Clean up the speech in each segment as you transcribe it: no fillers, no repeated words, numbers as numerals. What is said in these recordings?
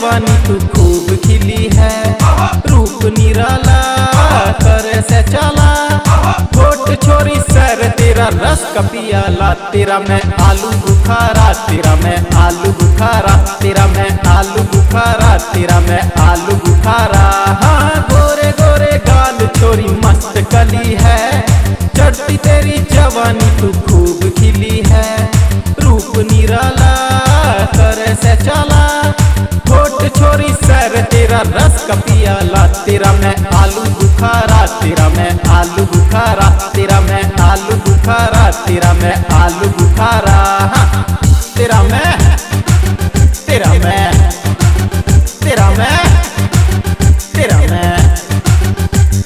जवानी तू खूब खिली है, रूप निराला करे से चला, होठ छोरी सर तेरा रस का पियाला, तेरा मैं आलू बुखारा, तेरा मैं आलू बुखारा, तेरा मैं आलू बुखारा, तेरा मैं आलू बुखारा। हाँ गोरे गोरे गाल छोरी मस्त कली है, चढ़ती तेरी जवानी तू खूब खिली है, रूप निराला करे से चला, होठ छोरी सर तेरा रस का पियाला, तेरा मैं आलू बुखारा, तेरा मैं आलू बुखारा, तेरा मैं आलू बुखारा, तेरा मैं आलू बुखारा। हाँ, तेरा मैं तेरा मैं तेरा मैं तेरा मैं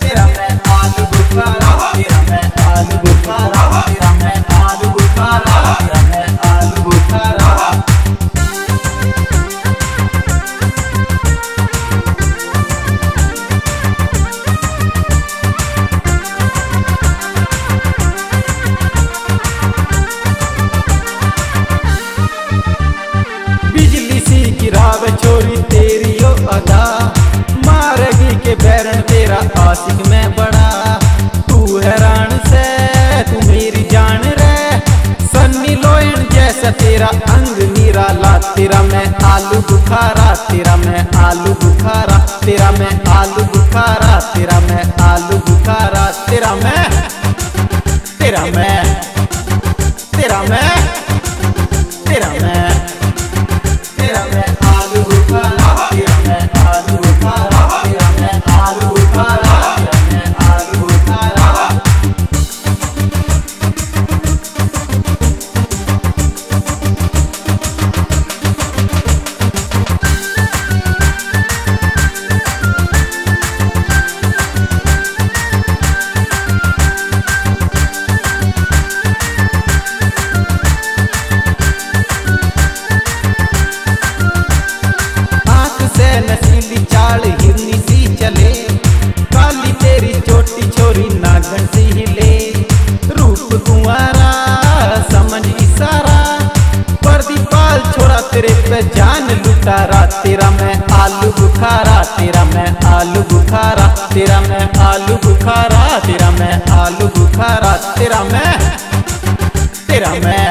तेरा मैं आलू बुखारा, तेरा मैं आलू बुखारा, तेरा मैं आलू बुखारा, तेरा मैं आलू बुखारा। बिजली सी गिरावे छोरी तेरी ओ अदा, मारेगी के बैरन तेरा आशिक मैं बड़ा, तू हैरान से तू मेरी जान रे, सन्नी लोयन जैसा तेरा अंग निराला, तेरा मैं आलू बुखारा, तेरा मैं आलू बुखारा, तेरा मैं आलू बुखारा, तेरा मैं आलू बुखारा, तेरा मैं तेरा मैं तेरा मैं तेरा मैं तेरा मैं आलू बुखारा, तेरा मैं आलू बुखारा, तेरा मैं आलू बुखारा, तेरा मैं आलू बुखारा। नसीली चाल हिरनी सी चले, काली तेरी चोटी छोरी नागन सी हिले, रूप कुंवारा समझ इशारा, परदीपाल छोरा तेरे पे जान लुटारा, तेरा मैं आलू बुखारा, तेरा मैं आलू बुखारा, तेरा मैं आलू बुखारा, तेरा मैं आलू बुखारा, तेरा मैं तेरा मैं